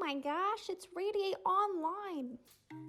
my gosh, it's Radi8 Online.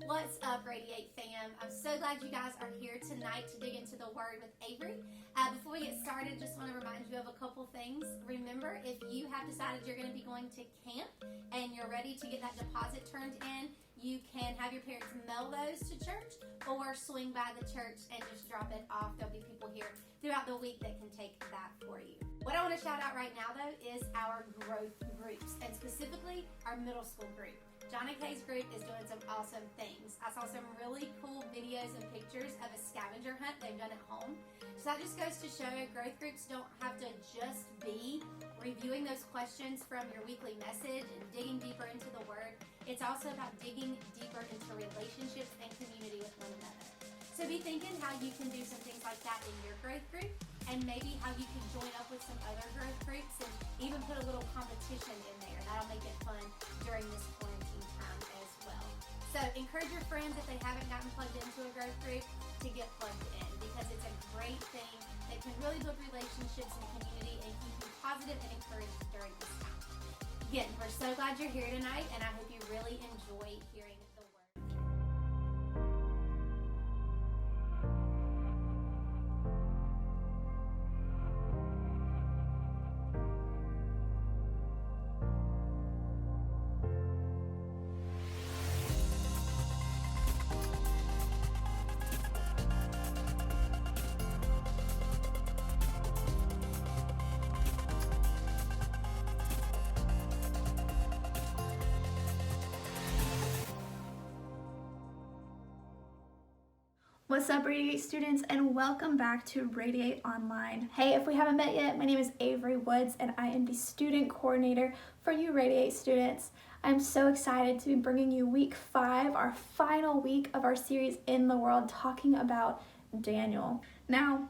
What's up, Radi8 fam? I'm so glad you guys are here tonight to dig into the Word with Avery. Before we get started, just want to remind you of a couple things. Remember, if you have decided you're going to be going to camp and you're ready to get that deposit turned in, you can have your parents mail those to church or swing by the church and just drop it off. There'll be people here throughout the week that can take that for you. What I want to shout out right now, though, is our growth groups, and specifically our middle school group. John and Kay's group is doing some awesome things. I saw some really cool videos and pictures of a scavenger hunt they've done at home. So that just goes to show growth groups don't have to just be reviewing those questions from your weekly message and digging deeper into the Word. It's also about digging deeper into relationships and community with one another. So be thinking how you can do some things like that in your growth group, and maybe how you can join up with some other growth groups and even put a little competition in there. That'll make it fun during this quarantine time as well. So encourage your friends, if they haven't gotten plugged into a growth group, to get plugged in, because it's a great thing that can really build relationships and community and keep you positive and encouraged during this time. Again, we're so glad you're here tonight, and I hope you really enjoy hearing the Word. What's up, Radi8 students, and welcome back to Radi8 Online. Hey, if we haven't met yet, my name is Avery Woods, and I am the student coordinator for you Radi8 students. I'm so excited to be bringing you week 5, our final week of our series In the World, talking about Daniel. Now,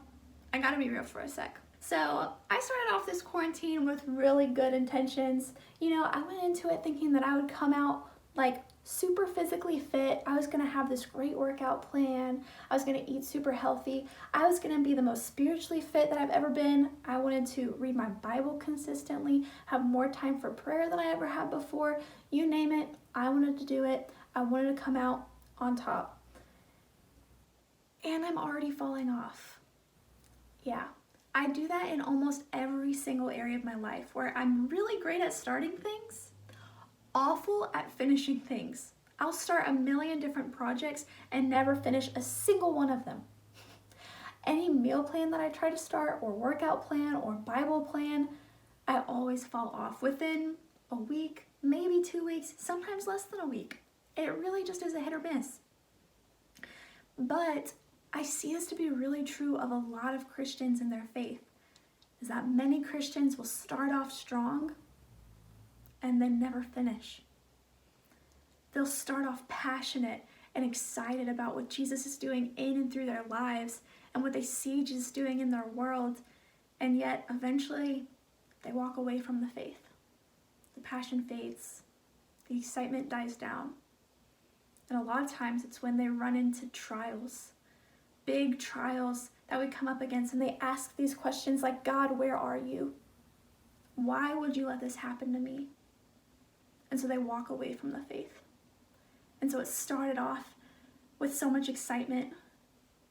I gotta be real for a sec. So I started off this quarantine with really good intentions. You know, I went into it thinking that I would come out like super physically fit. I was gonna have this great workout plan. I was gonna eat super healthy. I was gonna be the most spiritually fit that I've ever been. I wanted to read my Bible consistently, have more time for prayer than I ever had before. You name it, I wanted to do it. I wanted to come out on top. And I'm already falling off. Yeah, I do that in almost every single area of my life, where I'm really great at starting things, awful at finishing things. I'll start a million different projects and never finish a single one of them. Any meal plan that I try to start, or workout plan, or Bible plan, I always fall off within a week, maybe 2 weeks, sometimes less than a week. It really just is a hit or miss. But I see this to be really true of a lot of Christians in their faith, is that many Christians will start off strong and then never finish. They'll start off passionate and excited about what Jesus is doing in and through their lives and what they see Jesus doing in their world, and yet eventually they walk away from the faith. The passion fades, the excitement dies down, and a lot of times it's when they run into trials, big trials that we come up against, and they ask these questions like, God, where are you? Why would you let this happen to me? And so they walk away from the faith. And so it started off with so much excitement,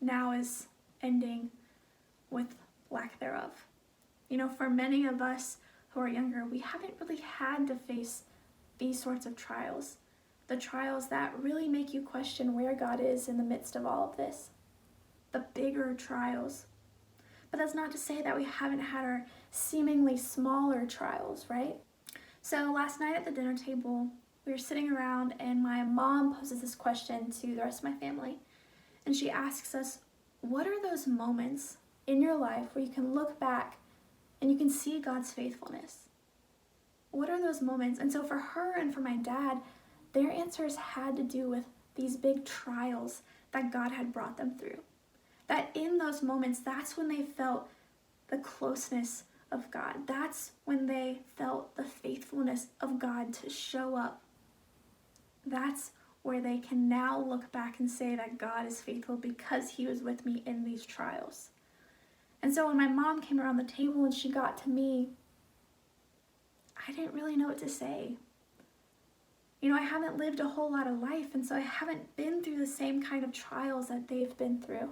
now is ending with lack thereof. You know, for many of us who are younger, we haven't really had to face these sorts of trials. The trials that really make you question where God is in the midst of all of this. The bigger trials. But that's not to say that we haven't had our seemingly smaller trials, right? So last night at the dinner table, we were sitting around, and my mom poses this question to the rest of my family. And she asks us, what are those moments in your life where you can look back and you can see God's faithfulness? What are those moments? And so for her and for my dad, their answers had to do with these big trials that God had brought them through. That in those moments, that's when they felt the closeness of God. That's when they felt the faithfulness of God to show up. That's where they can now look back and say that God is faithful because he was with me in these trials. And so when my mom came around the table and she got to me, I didn't really know what to say. I haven't lived a whole lot of life, and so I haven't been through the same kind of trials that they've been through.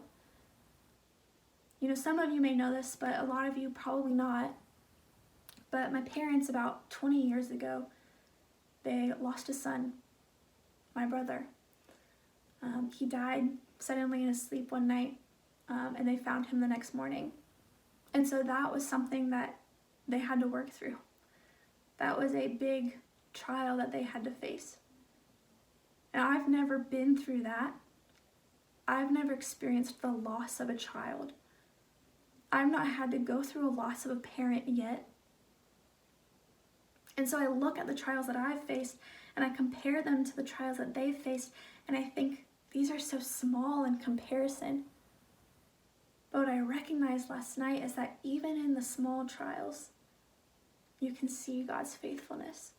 Some of you may know this, but a lot of you probably not. But my parents, about 20 years ago, they lost a son, my brother. He died suddenly in his sleep one night, and they found him the next morning. And so that was something that they had to work through. That was a big trial that they had to face. And I've never been through that. I've never experienced the loss of a child. I've not had to go through a loss of a parent yet. And so I look at the trials that I've faced and I compare them to the trials that they've faced, and I think these are so small in comparison. But what I recognized last night is that even in the small trials, you can see God's faithfulness.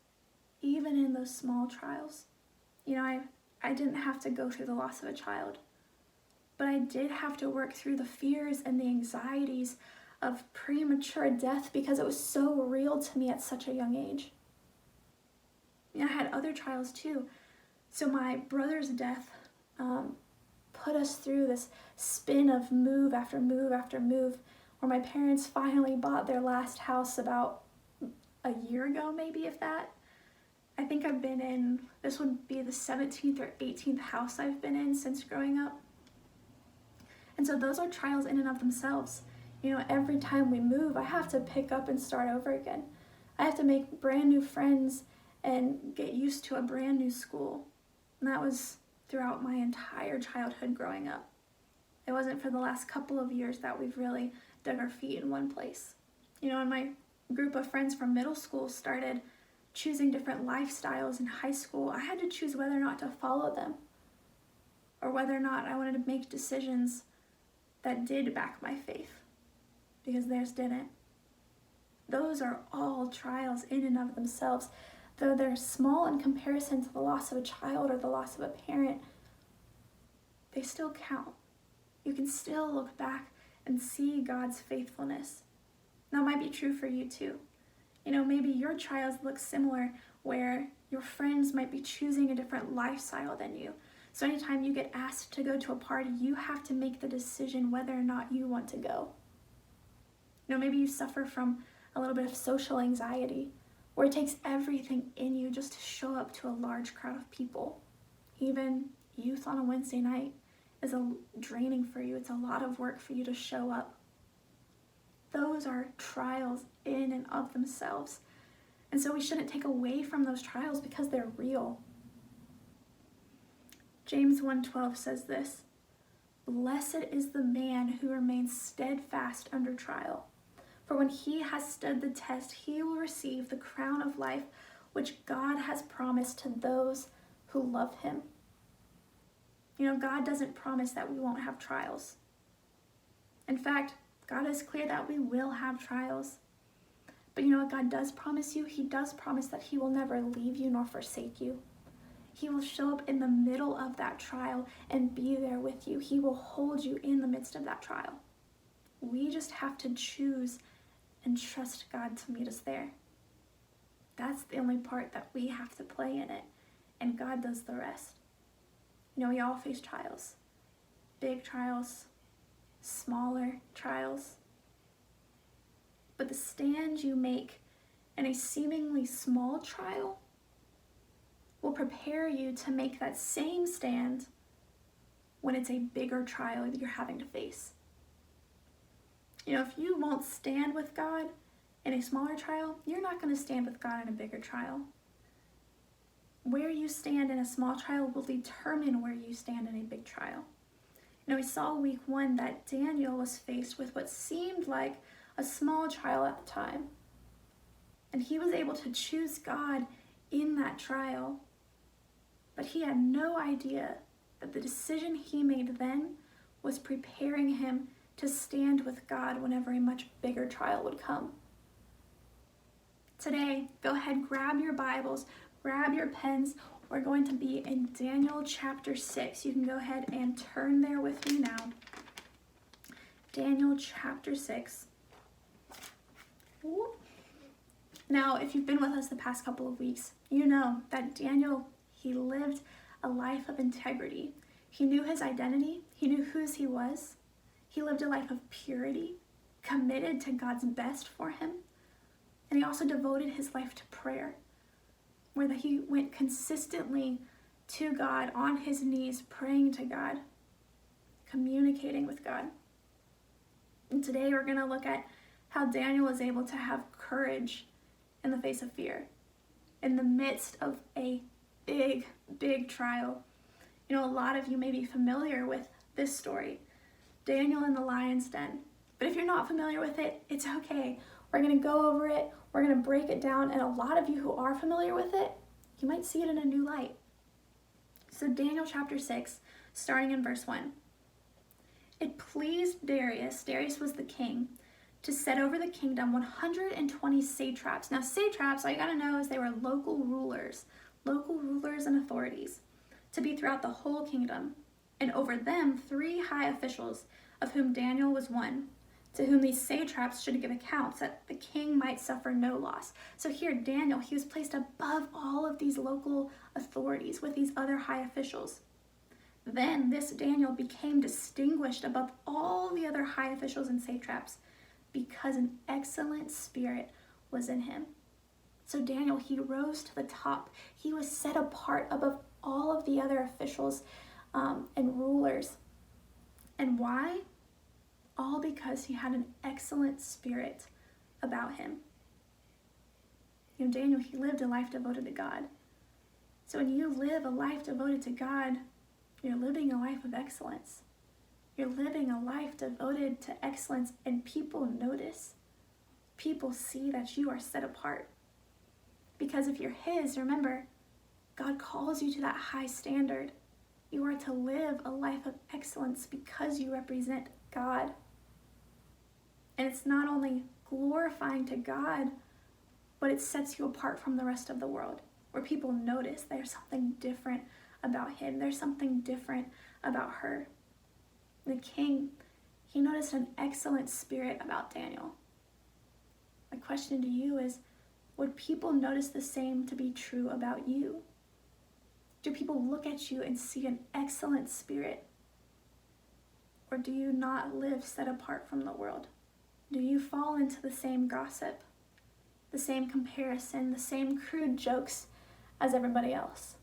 Even in those small trials. I didn't have to go through the loss of a child, but I did have to work through the fears and the anxieties of premature death because it was so real to me at such a young age. I had other trials too. So my brother's death put us through this spin of move after move after move, where my parents finally bought their last house about a year ago, maybe, if that. I think I've been in, this would be the 17th or 18th house I've been in since growing up. And so those are trials in and of themselves. Every time we move, I have to pick up and start over again. I have to make brand new friends and get used to a brand new school. And that was throughout my entire childhood growing up. It wasn't for the last couple of years that we've really dug our feet in one place. And my group of friends from middle school started choosing different lifestyles in high school. I had to choose whether or not to follow them, or whether or not I wanted to make decisions that did back my faith, because theirs didn't. Those are all trials in and of themselves. Though they're small in comparison to the loss of a child or the loss of a parent, they still count. You can still look back and see God's faithfulness. That might be true for you too. Maybe your trials look similar, where your friends might be choosing a different lifestyle than you. So anytime you get asked to go to a party, you have to make the decision whether or not you want to go. Maybe you suffer from a little bit of social anxiety, where it takes everything in you just to show up to a large crowd of people. Even youth on a Wednesday night is draining for you. It's a lot of work for you to show up. Those are trials in and of themselves. And so we shouldn't take away from those trials because they're real. James 1:12 says this: "Blessed is the man who remains steadfast under trial. For when he has stood the test, he will receive the crown of life which God has promised to those who love him." God doesn't promise that we won't have trials. In fact, God is clear that we will have trials. But what God does promise you? He does promise that he will never leave you nor forsake you. He will show up in the middle of that trial and be there with you. He will hold you in the midst of that trial. We just have to choose and trust God to meet us there. That's the only part that we have to play in it, and God does the rest. We all face trials. Big trials, smaller trials. But the stand you make in a seemingly small trial will prepare you to make that same stand when it's a bigger trial that you're having to face. If you won't stand with God in a smaller trial, you're not going to stand with God in a bigger trial. Where you stand in a small trial will determine where you stand in a big trial. We saw week 1 that Daniel was faced with what seemed like a small trial at the time. And he was able to choose God in that trial. But he had no idea that the decision he made then was preparing him to stand with God whenever a much bigger trial would come. Today, go ahead, grab your Bibles, grab your pens. We're going to be in Daniel chapter 6. You can go ahead and turn there with me now. Daniel chapter 6. Now, if you've been with us the past couple of weeks, you know that Daniel, he lived a life of integrity. He knew his identity. He knew whose he was. He lived a life of purity, committed to God's best for him. And he also devoted his life to prayer, where he went consistently to God on his knees, praying to God, communicating with God. And today we're going to look at how Daniel was able to have courage in the face of fear, in the midst of a big, big trial. You know, a lot of you may be familiar with this story, Daniel in the lion's den. But if you're not familiar with it, it's okay. We're going to go over it. We're going to break it down. And a lot of you who are familiar with it, you might see it in a new light. So Daniel chapter 6, starting in verse 1. It pleased Darius was the king, to set over the kingdom 120 satraps. Now satraps, all you got to know is they were local rulers and authorities, to be throughout the whole kingdom. And over them 3 high officials, of whom Daniel was one, to whom these satraps should give accounts, that the king might suffer no loss. So here, Daniel, he was placed above all of these local authorities with these other high officials. Then this Daniel became distinguished above all the other high officials and satraps, because an excellent spirit was in him. So Daniel, he rose to the top. He was set apart above all of the other officials and rulers. And why? All because he had an excellent spirit about him. You know, Daniel, he lived a life devoted to God. So when you live a life devoted to God, you're living a life of excellence. You're living a life devoted to excellence, and people notice. People see that you are set apart. Because if you're his, remember, God calls you to that high standard. You are to live a life of excellence because you represent God. And it's not only glorifying to God, but it sets you apart from the rest of the world, where people notice there's something different about him. There's something different about her. The king, he noticed an excellent spirit about Daniel. My question to you is, would people notice the same to be true about you? Do people look at you and see an excellent spirit? Or do you not live set apart from the world? Do you fall into the same gossip, the same comparison, the same crude jokes as everybody else?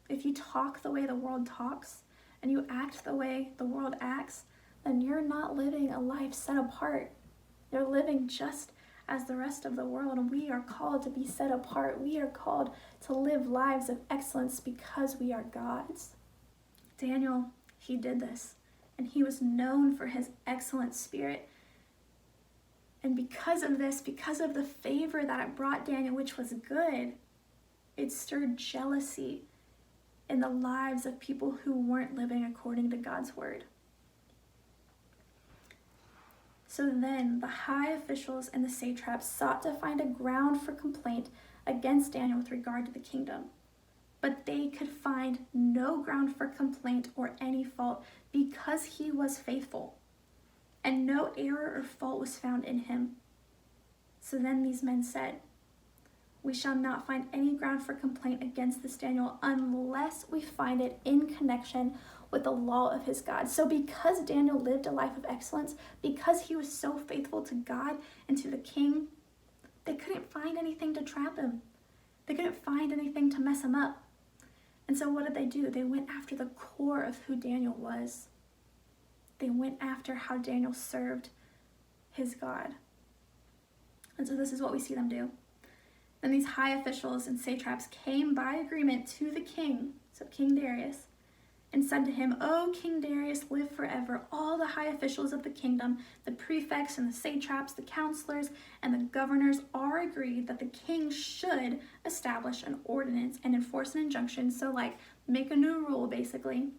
If you talk the way the world talks, and you act the way the world acts, then you're not living a life set apart. You're living just as the rest of the world, and we are called to be set apart. We are called to live lives of excellence because we are God's. Daniel, he did this, and he was known for his excellent spirit. And because of this, because of the favor that it brought Daniel, which was good, it stirred jealousy in the lives of people who weren't living according to God's word. So then the high officials and the satraps sought to find a ground for complaint against Daniel with regard to the kingdom. But they could find no ground for complaint or any fault, because he was faithful, and no error or fault was found in him. So then these men said, "We shall not find any ground for complaint against this Daniel unless we find it in connection with the law of his God." So because Daniel lived a life of excellence, because he was so faithful to God and to the king, they couldn't find anything to trap him. They couldn't find anything to mess him up. And so what did they do? They went after the core of who Daniel was. They went after how Daniel served his God. And so this is what we see them do. Then these high officials and satraps came by agreement to the king, so King Darius, and said to him, "O King Darius, live forever. All the high officials of the kingdom, the prefects and the satraps, the counselors and the governors are agreed that the king should establish an ordinance and enforce an injunction," so like make a new rule basically,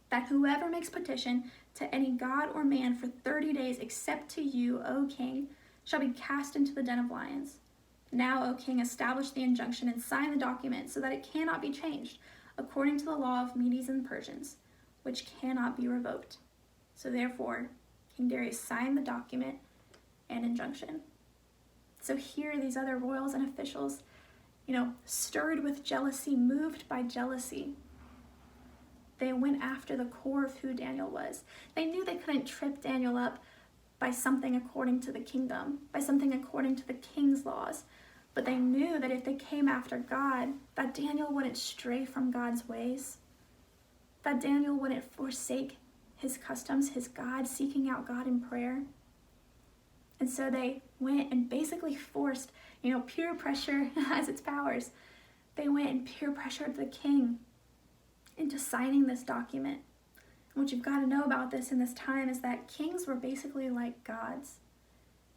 "that whoever makes petition to any god or man for 30 days except to you, O king, shall be cast into the den of lions. Now, O king, establish the injunction and sign the document so that it cannot be changed, according to the law of Medes and Persians, which cannot be revoked." So therefore, King Darius signed the document and injunction. So here, these other royals and officials, stirred with jealousy, moved by jealousy, they went after the core of who Daniel was. They knew they couldn't trip Daniel up by something according to the kingdom, by something according to the king's laws. But they knew that if they came after God, that Daniel wouldn't stray from God's ways, that Daniel wouldn't forsake his customs, his God, seeking out God in prayer. And so they went and basically forced, peer pressure has its powers. They went and peer pressured the king into signing this document. And what you've got to know about this in this time is that kings were basically like gods.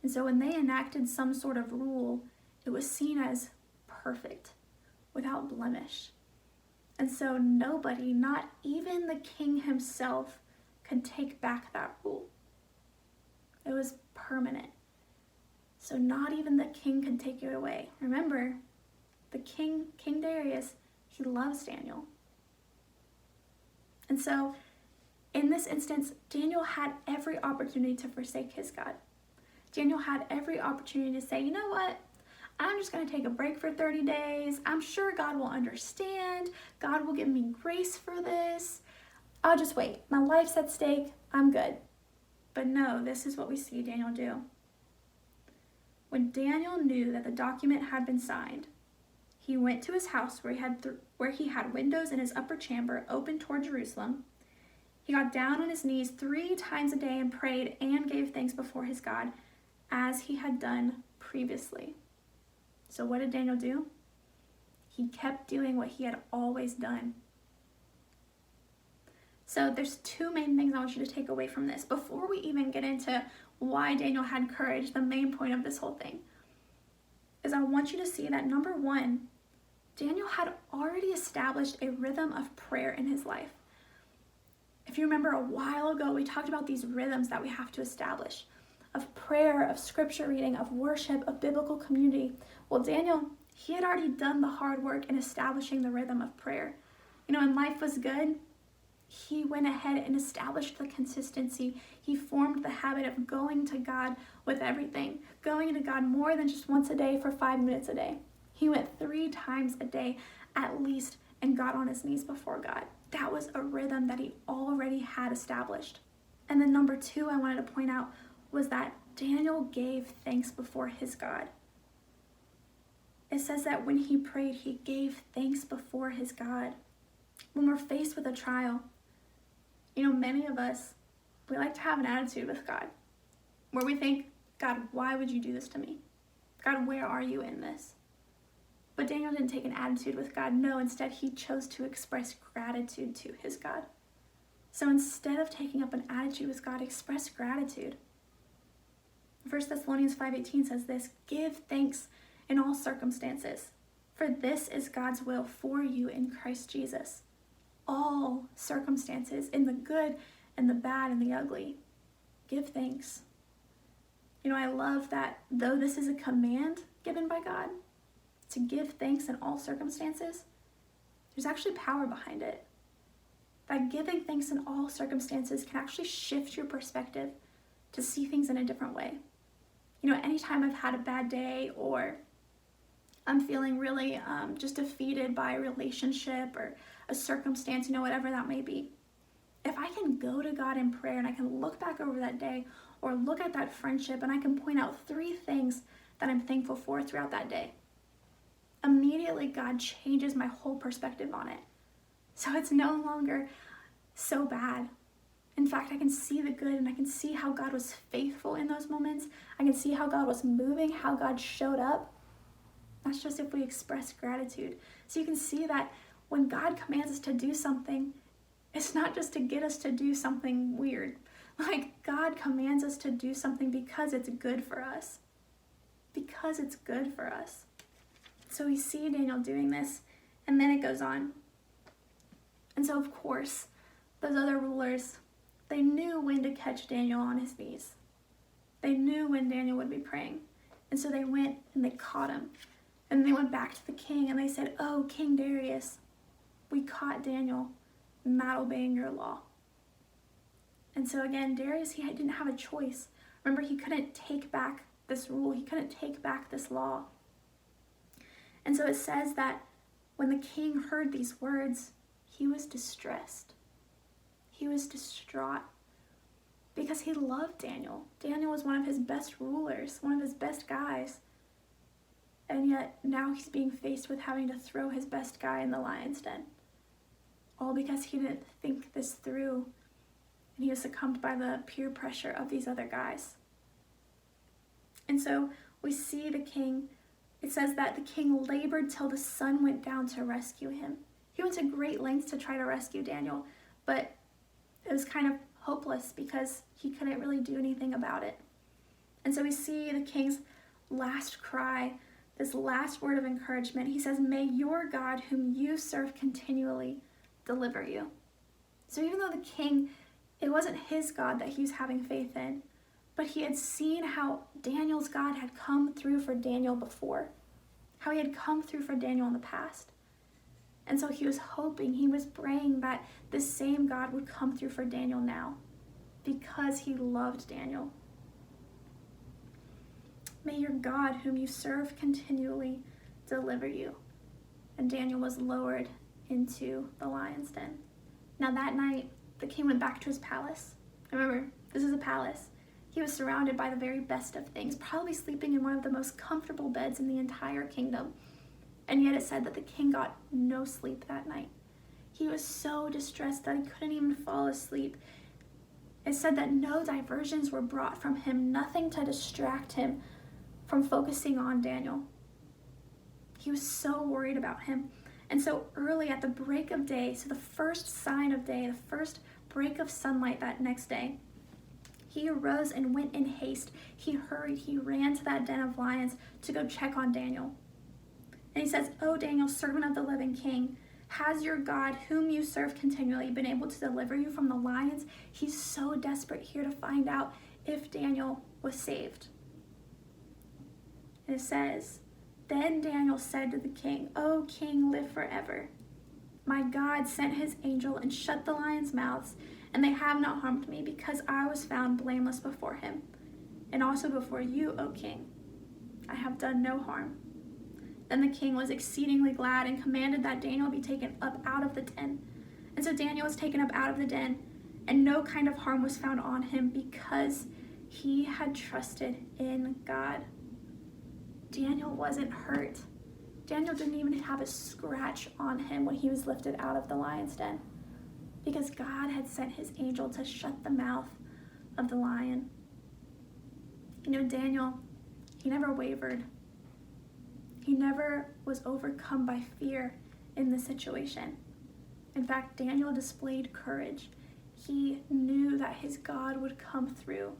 And so when they enacted some sort of rule, it was seen as perfect, without blemish. And so nobody, not even the king himself, could take back that rule. It was permanent. So not even the king could take it away. Remember, the King Darius, he loves Daniel. And so in this instance, Daniel had every opportunity to forsake his God. Daniel had every opportunity to say, you know what? I'm just going to take a break for 30 days. I'm sure God will understand. God will give me grace for this. I'll just wait. My life's at stake. I'm good. But no, this is what we see Daniel do. When Daniel knew that the document had been signed, he went to his house where he had windows in his upper chamber open toward Jerusalem. He got down on his knees 3 times a day and prayed and gave thanks before his God, as he had done previously. So what did Daniel do? He kept doing what he had always done. So there's 2 main things I want you to take away from this. Before we even get into why Daniel had courage, the main point of this whole thing is I want you to see that, number 1, Daniel had already established a rhythm of prayer in his life. If you remember a while ago, we talked about these rhythms that we have to establish of prayer, of scripture reading, of worship, of biblical community. Well, Daniel, he had already done the hard work in establishing the rhythm of prayer. When life was good, he went ahead and established the consistency. He formed the habit of going to God with everything, going to God more than just once a day for 5 minutes a day. He went 3 times a day at least and got on his knees before God. That was a rhythm that he already had established. And then number 2 I wanted to point out was that Daniel gave thanks before his God. It says that when he prayed, he gave thanks before his God. When we're faced with a trial, many of us, we like to have an attitude with God where we think, God, why would you do this to me? God, where are you in this? But Daniel didn't take an attitude with God. No, instead he chose to express gratitude to his God. So instead of taking up an attitude with God, express gratitude. 1 Thessalonians 5:18 says this, give thanks in all circumstances, for this is God's will for you in Christ Jesus. All circumstances, in the good and the bad and the ugly, give thanks. I love that though this is a command given by God to give thanks in all circumstances, there's actually power behind it. That giving thanks in all circumstances can actually shift your perspective to see things in a different way. Anytime I've had a bad day or I'm feeling really just defeated by a relationship or a circumstance, whatever that may be, if I can go to God in prayer and I can look back over that day or look at that friendship and I can point out 3 things that I'm thankful for throughout that day, immediately God changes my whole perspective on it. So it's no longer so bad. In fact, I can see the good and I can see how God was faithful in those moments. I can see how God was moving, how God showed up. That's just if we express gratitude. So you can see that when God commands us to do something, it's not just to get us to do something weird. Like, God commands us to do something because it's good for us. Because it's good for us. So we see Daniel doing this, and then it goes on. And so, of course, those other rulers, they knew when to catch Daniel on his knees. They knew when Daniel would be praying. And so they went and they caught him. And they went back to the king and they said, oh, King Darius, we caught Daniel not obeying your law. And so again, Darius, he didn't have a choice. Remember, he couldn't take back this rule. He couldn't take back this law. And so it says that when the king heard these words, he was distressed. He was distraught because he loved Daniel. Daniel was one of his best rulers, one of his best guys. And yet now he's being faced with having to throw his best guy in the lion's den. All because he didn't think this through, and he was succumbed by the peer pressure of these other guys. And so we see the king, it says that the king labored till the sun went down to rescue him. He went to great lengths to try to rescue Daniel, but it was kind of hopeless because he couldn't really do anything about it. And so we see the king's last cry, this last word of encouragement. He says, "May your God, whom you serve continually, deliver you." So even though the king, it wasn't his God that he was having faith in, but he had seen how Daniel's God had come through for Daniel before, how he had come through for Daniel in the past. And so he was hoping, he was praying that this same God would come through for Daniel now because he loved Daniel. "May your God, whom you serve continually, deliver you." And Daniel was lowered into the lion's den. Now that night, the king went back to his palace. Remember, this is a palace. He was surrounded by the very best of things, probably sleeping in one of the most comfortable beds in the entire kingdom. And yet it said that the king got no sleep that night. He was so distressed that he couldn't even fall asleep. It said that no diversions were brought from him, nothing to distract him from focusing on Daniel. He was so worried about him. And so early at the break of day, so the first sign of day, the first break of sunlight that next day, he arose and went in haste. He hurried, he ran to that den of lions to go check on Daniel. And he says, "O Daniel, servant of the living king, has your God, whom you serve continually, been able to deliver you from the lions?" He's so desperate here to find out if Daniel was saved. And it says, "Then Daniel said to the king, 'O king, live forever. My God sent his angel and shut the lions' mouths, and they have not harmed me, because I was found blameless before him, and also before you, O king. I have done no harm.' Then the king was exceedingly glad and commanded that Daniel be taken up out of the den. And so Daniel was taken up out of the den, and no kind of harm was found on him because he had trusted in God." Daniel wasn't hurt. Daniel didn't even have a scratch on him when he was lifted out of the lion's den, because God had sent his angel to shut the mouth of the lion. You know, Daniel, he never wavered. He never was overcome by fear in this situation. In fact, Daniel displayed courage. He knew that his God would come through,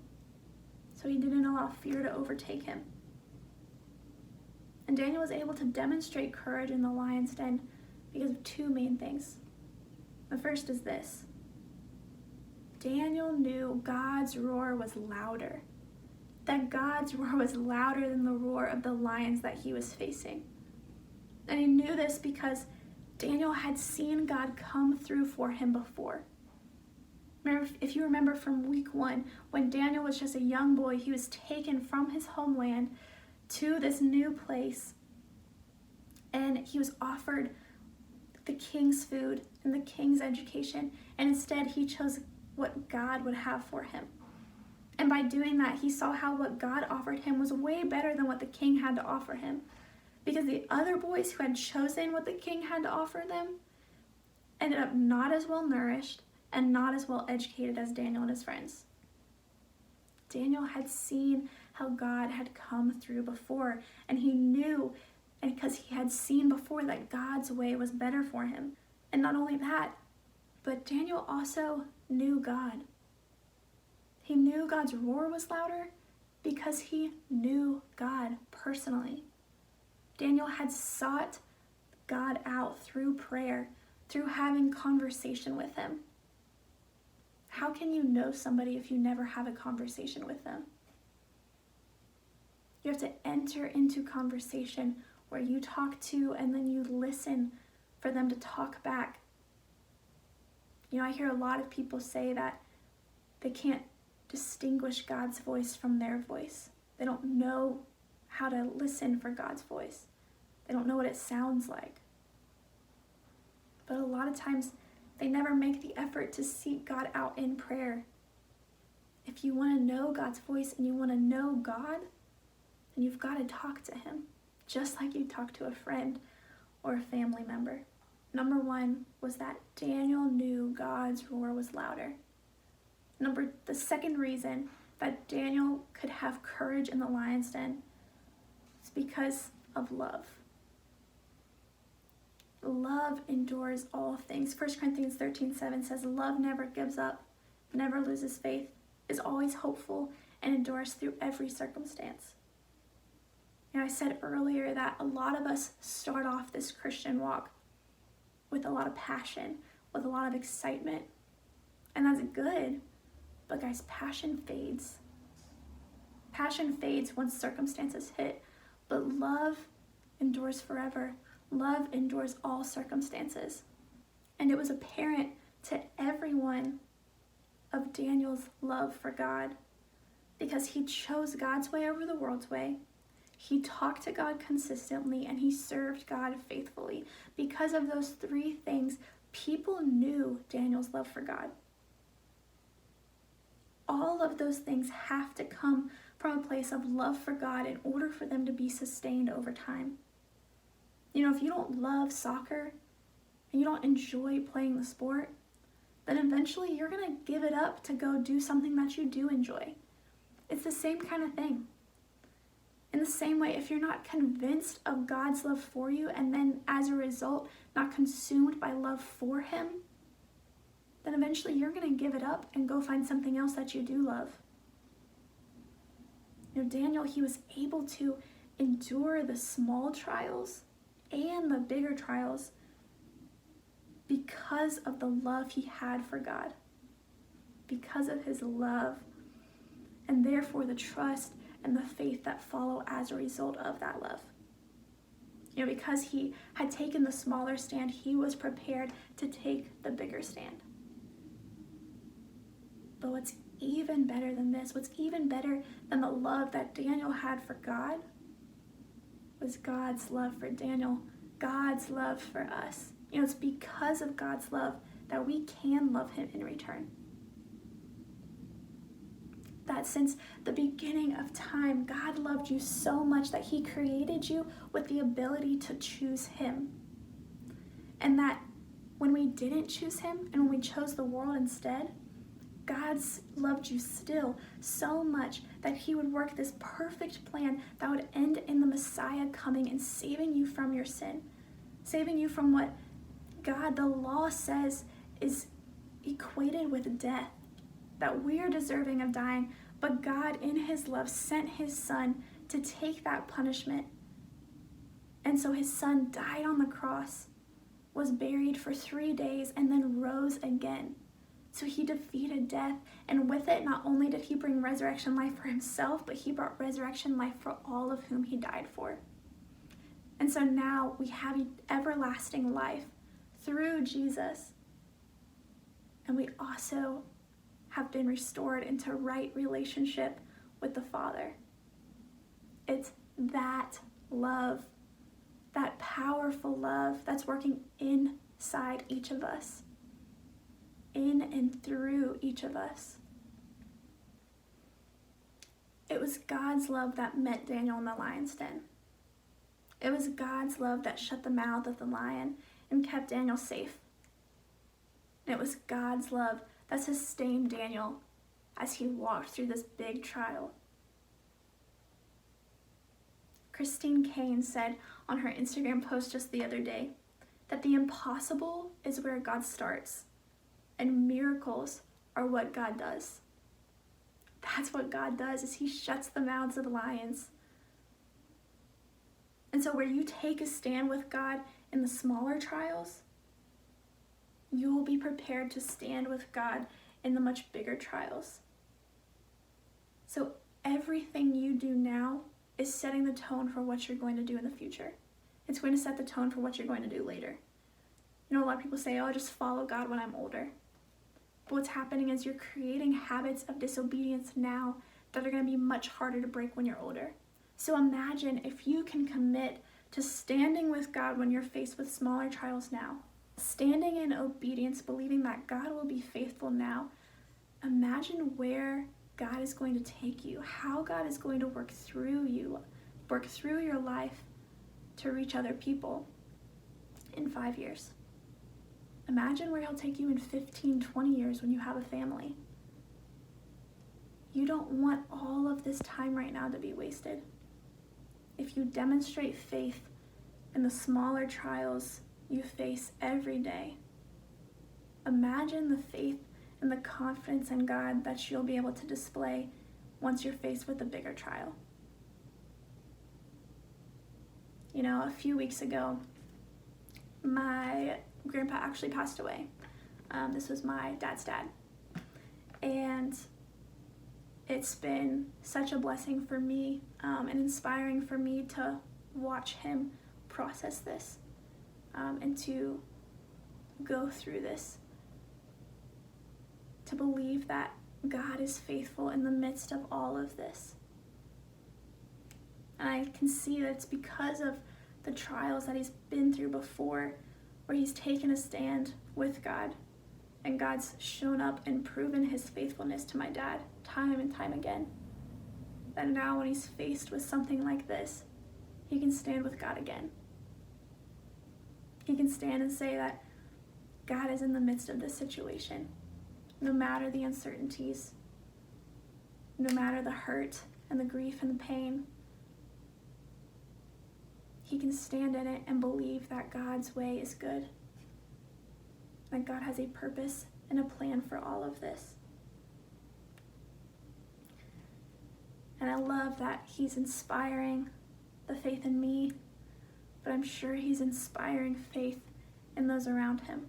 so he didn't allow fear to overtake him. And Daniel was able to demonstrate courage in the lion's den because of two main things. The first is this: Daniel knew God's roar was louder. That God's roar was louder than the roar of the lions that he was facing. And he knew this because Daniel had seen God come through for him before. Remember, if you remember from week 1, when Daniel was just a young boy, he was taken from his homeland to this new place, and he was offered the king's food and the king's education, and instead he chose what God would have for him. And by doing that, he saw how what God offered him was way better than what the king had to offer him, because the other boys who had chosen what the king had to offer them ended up not as well nourished and not as well educated as Daniel and his friends. Daniel had seen how God had come through before, and he knew, and because he had seen before, that God's way was better for him. And not only that, but Daniel also knew God. He knew God's roar was louder because he knew God personally. Daniel had sought God out through prayer, through having conversation with him. How can you know somebody if you never have a conversation with them? You have to enter into conversation where you talk to and then you listen for them to talk back. You know, I hear a lot of people say that they can't distinguish God's voice from their voice. They don't know how to listen for God's voice. They don't know what it sounds like. But a lot of times, they never make the effort to seek God out in prayer. If you want to know God's voice and you want to know God, then you've got to talk to him, just like you talk to a friend or a family member. Number one was that Daniel knew God's roar was louder. The second reason that Daniel could have courage in the lion's den is because of love. Love endures all things. 1 Corinthians 13:7 says, love never gives up, never loses faith, is always hopeful, and endures through every circumstance. And I said earlier that a lot of us start off this Christian walk with a lot of passion, with a lot of excitement. And that's good. But guys, passion fades. Passion fades once circumstances hit. But love endures forever. Love endures all circumstances. And it was apparent to everyone of Daniel's love for God, because he chose God's way over the world's way. He talked to God consistently, and he served God faithfully. Because of those three things, people knew Daniel's love for God. All of those things have to come from a place of love for God in order for them to be sustained over time. You know, if you don't love soccer and you don't enjoy playing the sport, then eventually you're going to give it up to go do something that you do enjoy. It's the same kind of thing. In the same way, if you're not convinced of God's love for you and then as a result not consumed by love for him, then eventually you're going to give it up and go find something else that you do love. You know, Daniel, he was able to endure the small trials and the bigger trials because of the love he had for God, because of his love, and therefore the trust and the faith that follow as a result of that love. You know, because he had taken the smaller stand, he was prepared to take the bigger stand. But what's even better than this, what's even better than the love that Daniel had for God, was God's love for Daniel, God's love for us. You know, it's because of God's love that we can love him in return. That since the beginning of time, God loved you so much that he created you with the ability to choose him. And that when we didn't choose him and when we chose the world instead, God's loved you still so much that he would work this perfect plan that would end in the Messiah coming and saving you from your sin, saving you from what God, the law, says is equated with death, that we're deserving of dying, but God in his love sent his son to take that punishment. And so his son died on the cross, was buried for 3 days, and then rose again. So he defeated death, and with it, not only did he bring resurrection life for himself, but he brought resurrection life for all of whom he died for. And so now we have everlasting life through Jesus. And we also have been restored into right relationship with the Father. It's that love, that powerful love that's working inside each of us, in and through each of us. It was God's love that met Daniel in the lion's den. It was God's love that shut the mouth of the lion and kept Daniel safe. And it was God's love that sustained Daniel as he walked through this big trial. Christine Kane said on her Instagram post just the other day that the impossible is where God starts, and miracles are what God does. That's what God does, is he shuts the mouths of the lions. And so where you take a stand with God in the smaller trials, you will be prepared to stand with God in the much bigger trials. So everything you do now is setting the tone for what you're going to do in the future. It's going to set the tone for what you're going to do later. You know, a lot of people say, oh, I'll just follow God when I'm older. But what's happening is you're creating habits of disobedience now that are going to be much harder to break when you're older. So imagine if you can commit to standing with God when you're faced with smaller trials now, standing in obedience, believing that God will be faithful now. Imagine where God is going to take you, how God is going to work through you, work through your life to reach other people in 5 years. Imagine where he'll take you in 15, 20 years when you have a family. You don't want all of this time right now to be wasted. If you demonstrate faith in the smaller trials you face every day, imagine the faith and the confidence in God that you'll be able to display once you're faced with a bigger trial. You know, a few weeks ago, my grandpa actually passed away. This was my dad's dad. And it's been such a blessing for me and inspiring for me to watch him process this and to go through this, to believe that God is faithful in the midst of all of this. And I can see that it's because of the trials that he's been through before, where he's taken a stand with God, and God's shown up and proven his faithfulness to my dad time and time again. That now when he's faced with something like this, he can stand with God again. He can stand and say that God is in the midst of this situation, no matter the uncertainties, no matter the hurt and the grief and the pain. He can stand in it and believe that God's way is good, that God has a purpose and a plan for all of this. And I love that he's inspiring the faith in me, but I'm sure he's inspiring faith in those around him,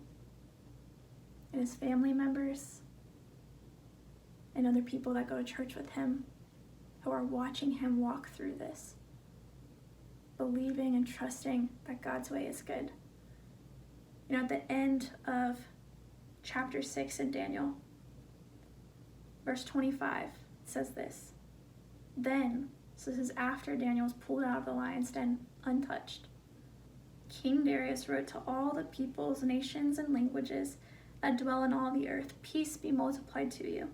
in his family members, and other people that go to church with him who are watching him walk through this, believing and trusting that God's way is good. You know, at the end of chapter 6 in Daniel, verse 25, it says this. Then, so this is after Daniel was pulled out of the lion's den untouched, King Darius wrote to all the peoples, nations, and languages that dwell in all the earth, peace be multiplied to you.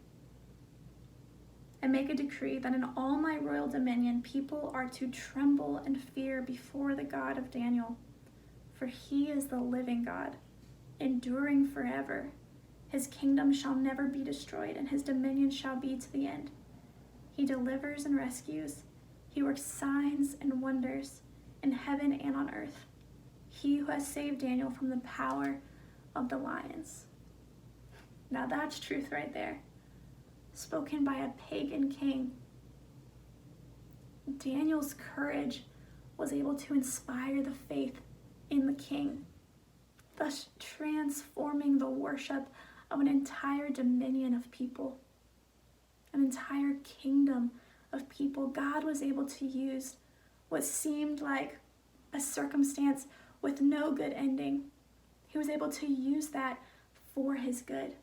I make a decree that in all my royal dominion people are to tremble and fear before the God of Daniel, for he is the living God, enduring forever. His kingdom shall never be destroyed, and his dominion shall be to the end. He delivers and rescues. He works signs and wonders in heaven and on earth. He who has saved Daniel from the power of the lions. Now that's truth right there, spoken by a pagan king. Daniel's courage was able to inspire the faith in the king, thus transforming the worship of an entire dominion of people, an entire kingdom of people. God was able to use what seemed like a circumstance with no good ending. He was able to use that for his good.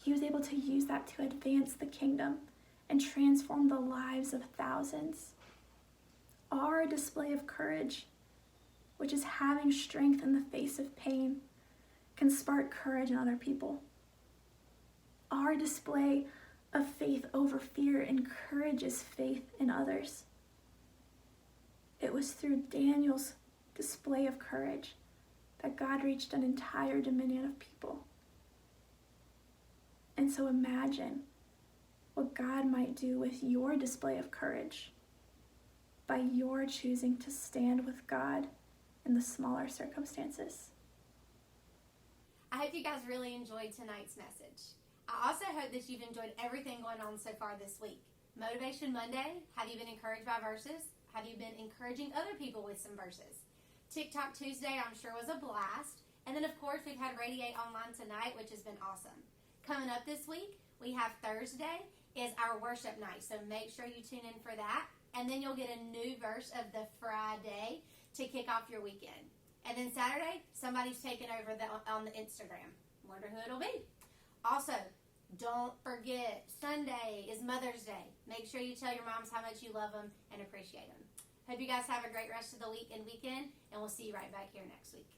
He was able to use that to advance the kingdom and transform the lives of thousands. Our display of courage, which is having strength in the face of pain, can spark courage in other people. Our display of faith over fear encourages faith in others. It was through Daniel's display of courage that God reached an entire dominion of people. And so imagine what God might do with your display of courage by your choosing to stand with God in the smaller circumstances. I hope you guys really enjoyed tonight's message. I also hope that you've enjoyed everything going on so far this week. Motivation Monday, have you been encouraged by verses? Have you been encouraging other people with some verses? TikTok Tuesday, I'm sure, was a blast. And then, of course, we've had Radi8 Online tonight, which has been awesome. Coming up this week, we have Thursday is our worship night, so make sure you tune in for that. And then you'll get a new verse of the Friday to kick off your weekend. And then Saturday, somebody's taking over on the Instagram. Wonder who it'll be. Also, don't forget, Sunday is Mother's Day. Make sure you tell your moms how much you love them and appreciate them. Hope you guys have a great rest of the week and weekend, and we'll see you right back here next week.